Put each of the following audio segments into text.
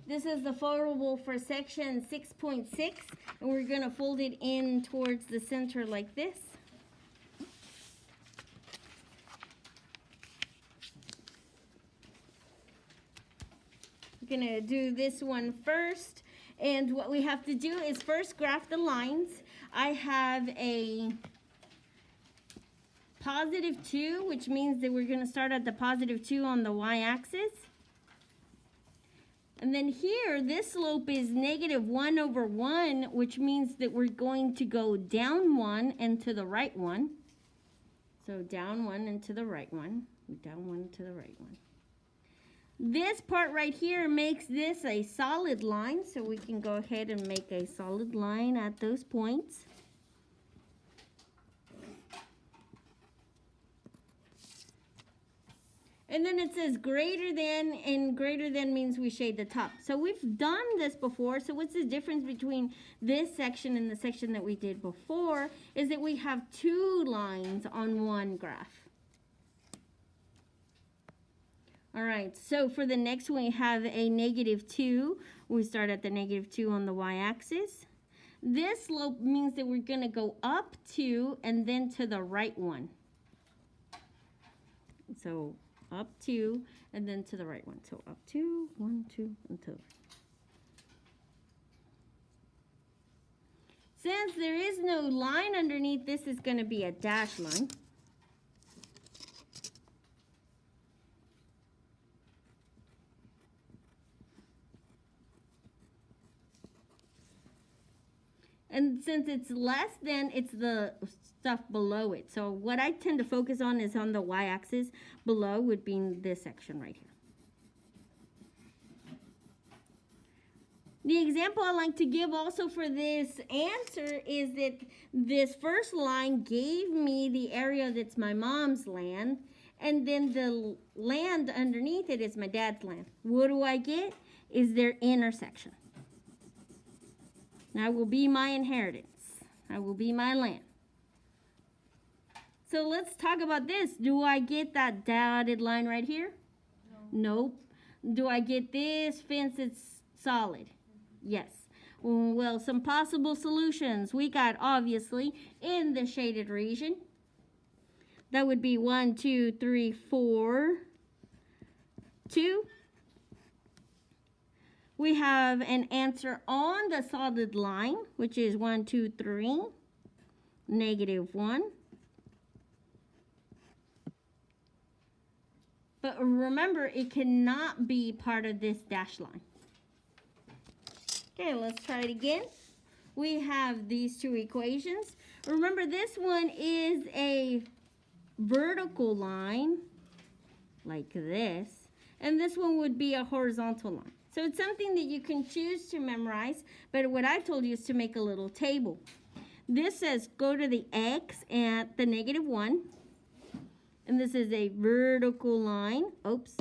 This is the foldable for section 6.6, and we're going to fold it in towards the center like this. We're going to do this one first, and what we have to do is first graph the lines. I have a +2, which means that we're going to start at the +2 on the y-axis. And then here, this slope is -1/1, which means that we're going to go down 1 and to the right 1. So down 1 and to the right 1, down 1 to the right 1. This part right here makes this a solid line, so we can go ahead and make a solid line at those points. And then it says greater than, and greater than means we shade the top. So we've done this before. So what's the difference between this section and the section that we did before is that we have 2 lines on one graph. All right, so for the next one, we have a -2. We start at the -2 on the y-axis. This slope means that we're going to go up 2 and then to the right 1. So up 2 and then to the right 1. So up 2, 1, 2, and to the right. Since there is no line underneath, this is going to be a dashed line. And since it's less than, it's the stuff below it. So what I tend to focus on is on the y-axis. Below would be this section right here. The example I like to give also for this answer is that this first line gave me the area that's my mom's land, and then the land underneath it is my dad's land. What do I get? Is their intersection. That will be my inheritance. That will be my land. So let's talk about this. Do I get that dotted line right here? No. Nope. Do I get this fence that's solid? Yes. Well, some possible solutions. We got, obviously, in the shaded region. That would be 1, 2, 3, 4, 2. We have an answer on the solid line, which is 1, 2, 3, -1. But remember, it cannot be part of this dashed line. Okay, let's try it again. We have these 2 equations. Remember, this one is a vertical line, like this, and this one would be a horizontal line. So it's something that you can choose to memorize, but what I told you is to make a little table. This says go to the x at the -1, and this is a vertical line. Oops.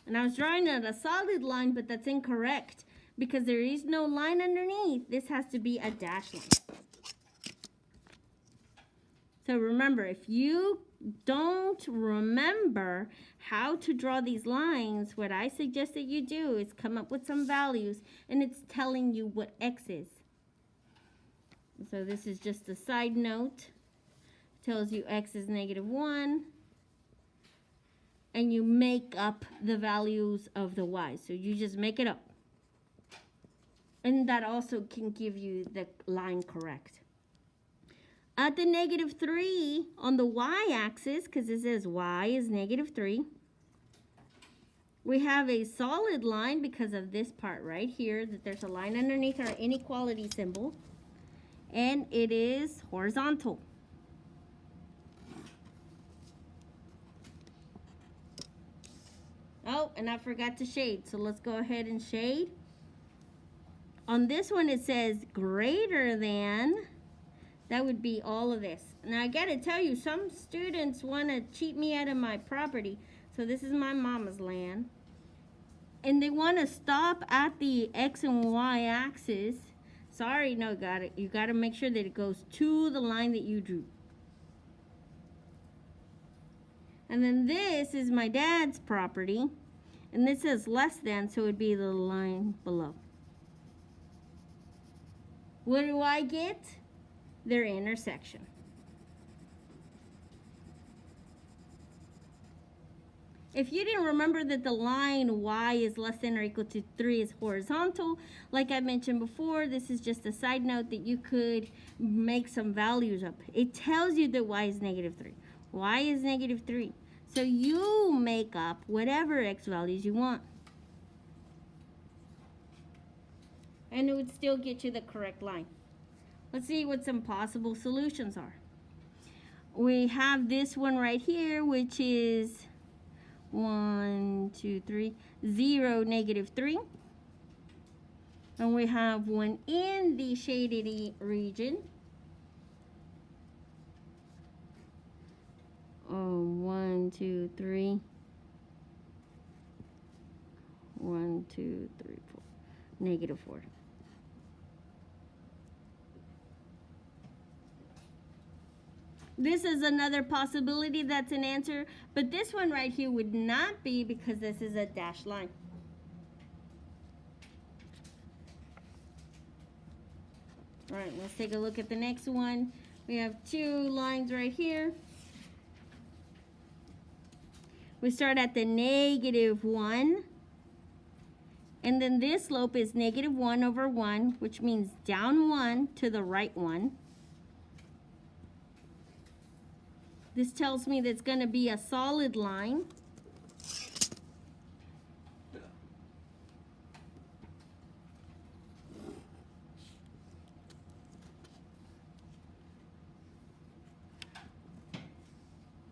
And I was drawing at a solid line, but that's incorrect because there is no line underneath. This has to be a dashed line. So remember, if you don't remember how to draw these lines, what I suggest that you do is come up with some values, and it's telling you what x is. So this is just a side note. It tells you x is -1, and you make up the values of the y. So you just make it up. And that also can give you the line correct. At the -3 on the y-axis, because it says y is -3, we have a solid line because of this part right here, that there's a line underneath our inequality symbol, and it is horizontal. Oh, and I forgot to shade, so let's go ahead and shade. On this one, it says greater than. That would be all of this. Now, I gotta tell you, some students want to cheat me out of my property. So this is my mama's land. And they want to stop at the x and y axis. Sorry, no, you gotta make sure that it goes to the line that you drew. And then this is my dad's property. And this says less than, so it would be the line below. What do I get? Their intersection. If you didn't remember that the line y is less than or equal to 3 is horizontal, like I mentioned before, this is just a side note that you could make some values up. It tells you that y is negative 3. Y is negative 3. So you make up whatever x values you want. And it would still get you the correct line. Let's see what some possible solutions are. We have this one right here, which is 1, 2, 3, 0, negative 3. And we have one in the shaded region. 1, 2, 3. 1, 2, 3, 4. Negative 4. This is another possibility that's an answer, but this one right here would not be because this is a dashed line. All right, let's take a look at the next one. We have 2 lines right here. We start at the negative 1. And then this slope is negative 1 over 1, which means down 1 to the right 1. This tells me that it's going to be a solid line.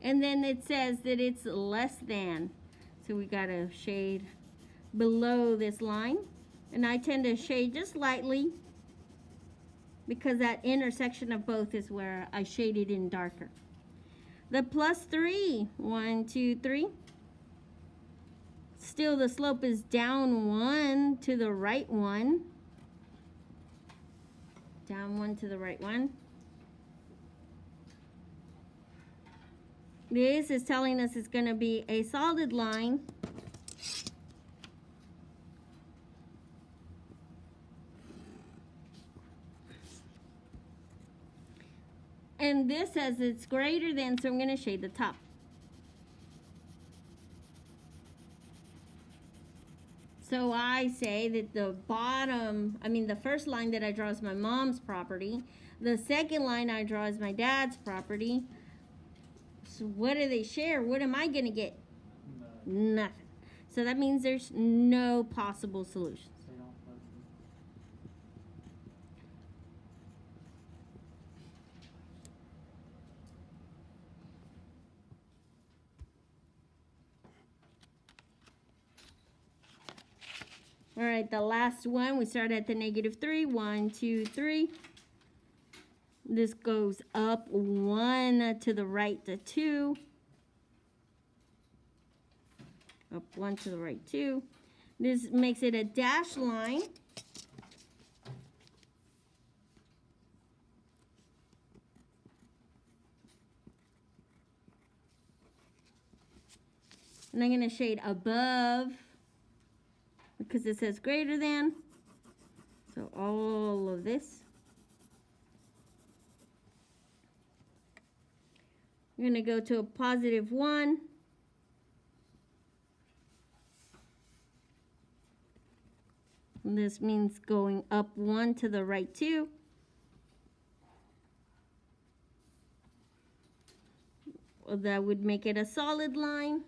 And then it says that it's less than. So we got to shade below this line. And I tend to shade just lightly because that intersection of both is where I shaded in darker. The plus 3, 1, 2, 3. Still the slope is down 1 to the right 1. Down 1 to the right 1. This is telling us it's going to be a solid line. And this says it's greater than, so I'm going to shade the top. So I say that the the first line that I draw is my mom's property. The second line I draw is my dad's property. So what do they share? What am I going to get? Nothing. So that means there's no possible solutions. All right, the last one, we start at the negative 3. 1, 2, 3. This goes up 1 to the right to 2. Up 1 to the right 2. This makes it a dashed line. And I'm going to shade above because it says greater than. So all of this. I'm going to go to a positive 1. And this means going up 1 to the right 2. Well, that would make it a solid line.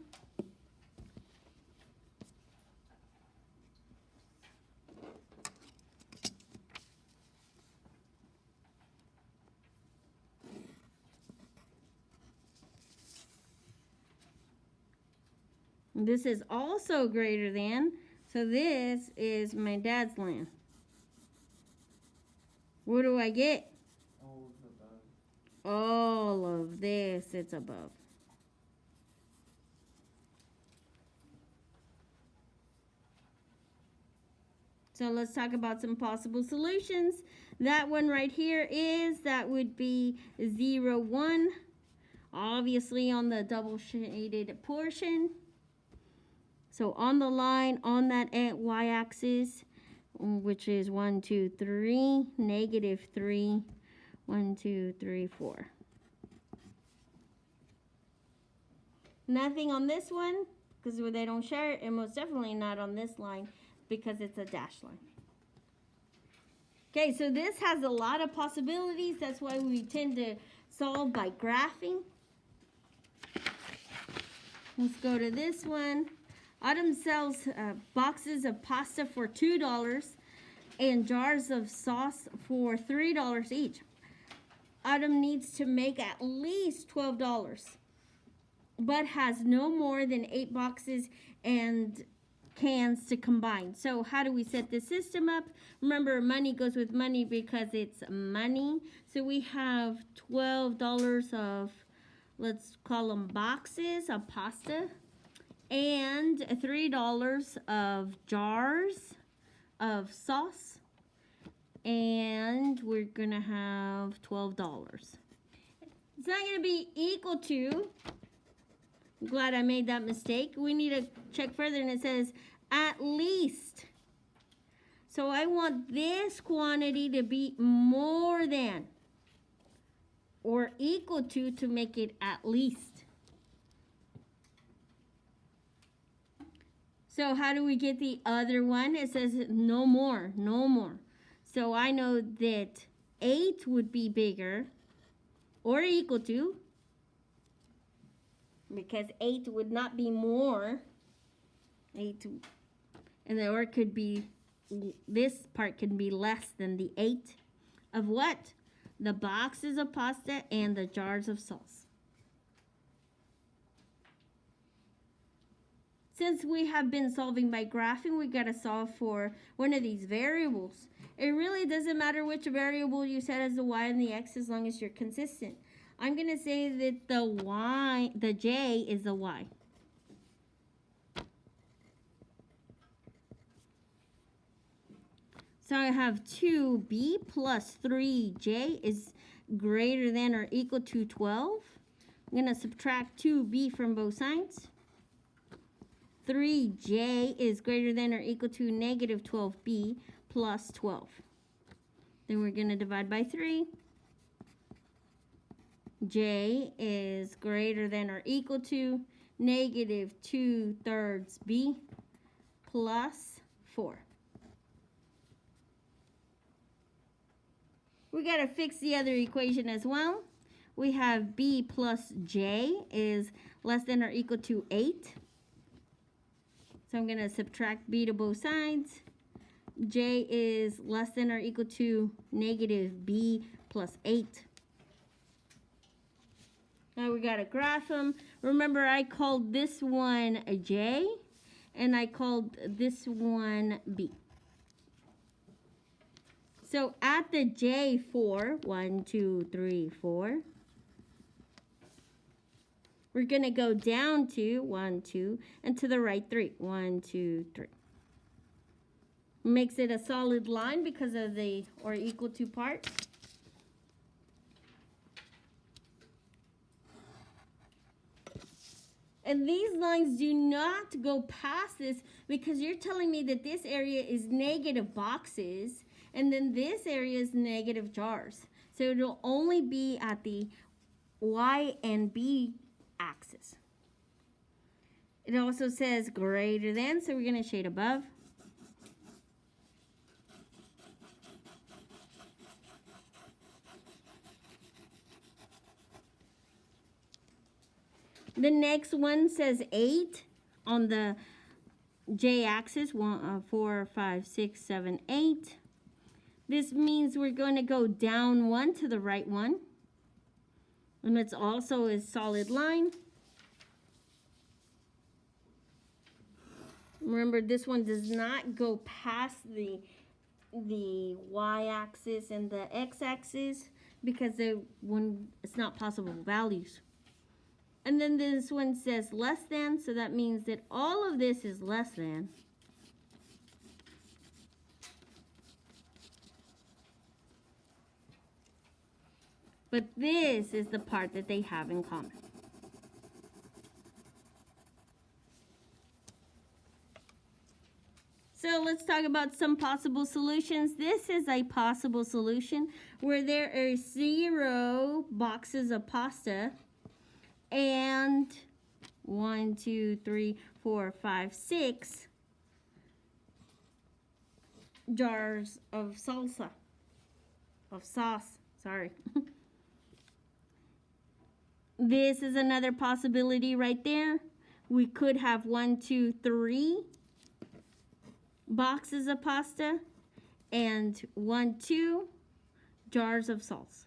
This is also greater than, so this is my dad's land. What do I get? All of this, it's above. So let's talk about some possible solutions. That one right here that would be 0, 1. Obviously on the double shaded portion. So on the line, on that y-axis, which is 1, 2, 3, negative 3, 1, 2, 3, 4. Nothing on this one because they don't share it, and most definitely not on this line because it's a dashed line. Okay, so this has a lot of possibilities. That's why we tend to solve by graphing. Let's go to this one. Autumn sells boxes of pasta for $2 and jars of sauce for $3 each. Autumn needs to make at least $12, but has no more than 8 boxes and cans to combine. So how do we set the system up? Remember, money goes with money because it's money. So we have $12 of, let's call them boxes of pasta, and $3 of jars of sauce, and we're gonna have $12. It's not gonna be equal to, I'm glad I made that mistake. We need to check further, and it says at least. So I want this quantity to be more than or equal to make it at least. So how do we get the other one? It says no more, no more. So I know that 8 would be bigger or equal to, because 8 would not be more. 8, and or it could be, this part can be less than the 8 of what? The boxes of pasta and the jars of sauce. Since we have been solving by graphing, we got to solve for one of these variables. It really doesn't matter which variable you set as the y and the x as long as you're consistent. I'm going to say that the j is the y. So I have 2b plus 3j is greater than or equal to 12. I'm going to subtract 2b from both sides. 3j is greater than or equal to negative 12b plus 12. Then we're going to divide by 3. J is greater than or equal to negative 2/3 b plus 4. We got to fix the other equation as well. We have b plus j is less than or equal to 8. So I'm going to subtract b to both sides. J is less than or equal to negative b plus 8. Now we got to graph them. Remember, I called this one a J, and I called this one B. So at the J4, 1, 2, 3, 4, we're going to go down to 1, 2, and to the right 3. 1, 2, 3. Makes it a solid line because of the or equal to part. And these lines do not go past this because you're telling me that this area is negative boxes and then this area is negative jars. So it'll only be at the Y and B axis. It also says greater than, so we're going to shade above. The next one says 8 on the J-axis, 4, 5, 6, 7, 8. This means we're going to go down 1 to the right 1. And it's also a solid line. Remember, this one does not go past the Y-axis and the X-axis because it's not possible values. And then this one says less than, so that means that all of this is less than. But this is the part that they have in common. So let's talk about some possible solutions. This is a possible solution where there are 0 boxes of pasta and 1, 2, 3, 4, 5, 6 jars of sauce. Sorry. This is another possibility right there. We could have 1, 2, 3 boxes of pasta and 1, 2 jars of sauce.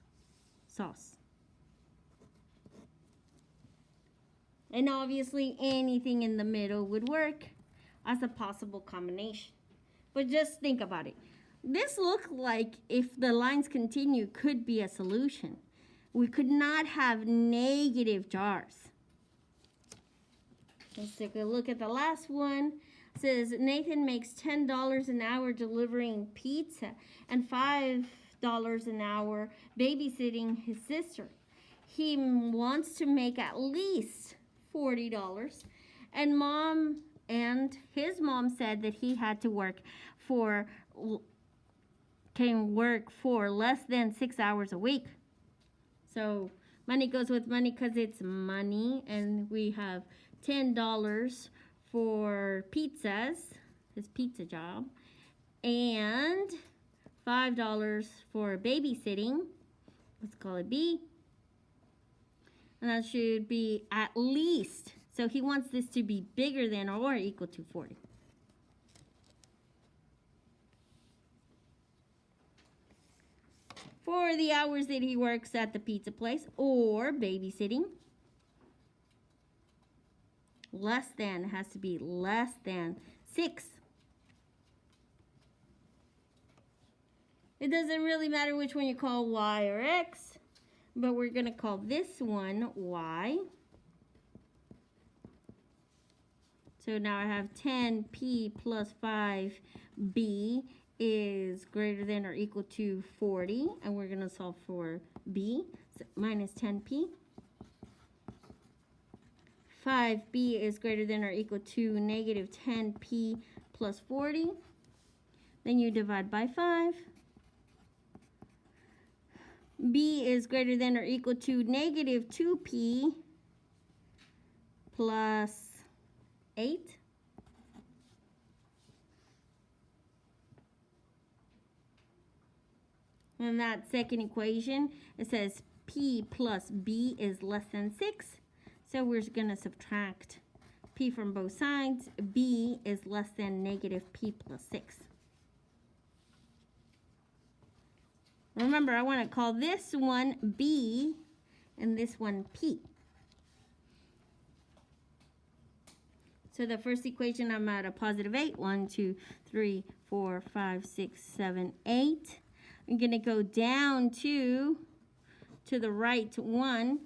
And obviously anything in the middle would work as a possible combination. But just think about it. This looks like, if the lines continue, could be a solution. We could not have negative jars. Let's take a look at the last one. It says Nathan makes $10 an hour delivering pizza and $5 an hour babysitting his sister. He wants to make at least $40, and his mom said that he had to work for less than 6 hours a week. So money goes with money because it's money, and we have $10 for pizzas, his pizza job, and $5 for babysitting. Let's call it B. And that should be at least, so he wants this to be bigger than or equal to 40. For the hours that he works at the pizza place or babysitting, less than has to be less than 6. It doesn't really matter which one you call Y or X, but we're going to call this one Y. So now I have 10P plus 5B is greater than or equal to 40, and we're going to solve for B. So minus 10P. 5B is greater than or equal to negative 10P plus 40. Then you divide by 5. B is greater than or equal to negative 2P plus 8. In that second equation, it says P plus B is less than 6. So we're going to subtract P from both sides. B is less than negative P plus 6. Remember, I want to call this one B and this one P. So the first equation, I'm at a positive 8. 1, 2, 3, 4, 5, 6, 7, 8. I'm going to go down to the right 1.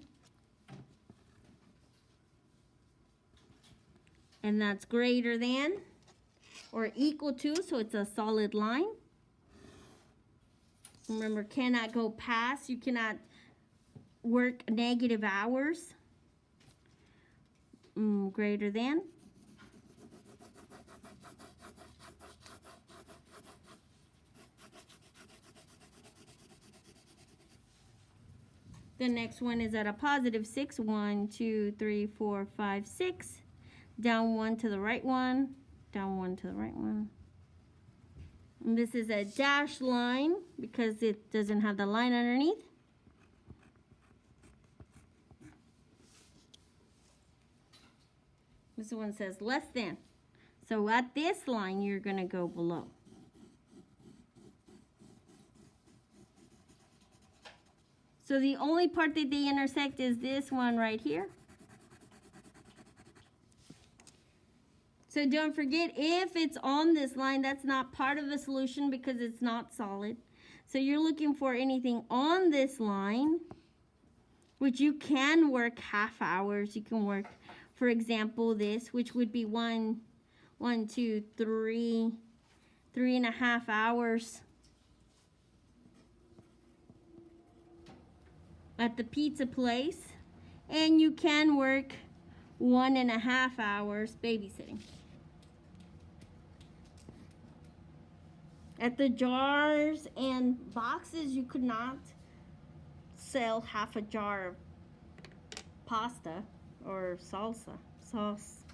And that's greater than or equal to, so it's a solid line. Remember, cannot go past. You cannot work negative hours. Greater than. The next one is at a positive 6. 1, 2, 3, 4, 5, 6. Down 1 to the right 1. Down 1 to the right 1. And this is a dashed line because it doesn't have the line underneath. This one says less than. So at this line, you're going to go below. So the only part that they intersect is this one right here. So don't forget, if it's on this line, that's not part of the solution because it's not solid. So you're looking for anything on this line, which you can work half hours. You can work, for example, this, which would be 1, 2, 3, 3.5 hours. At the pizza place, and you can work 1.5 hours babysitting. At the jars and boxes, you could not sell half a jar of pasta or salsa sauce.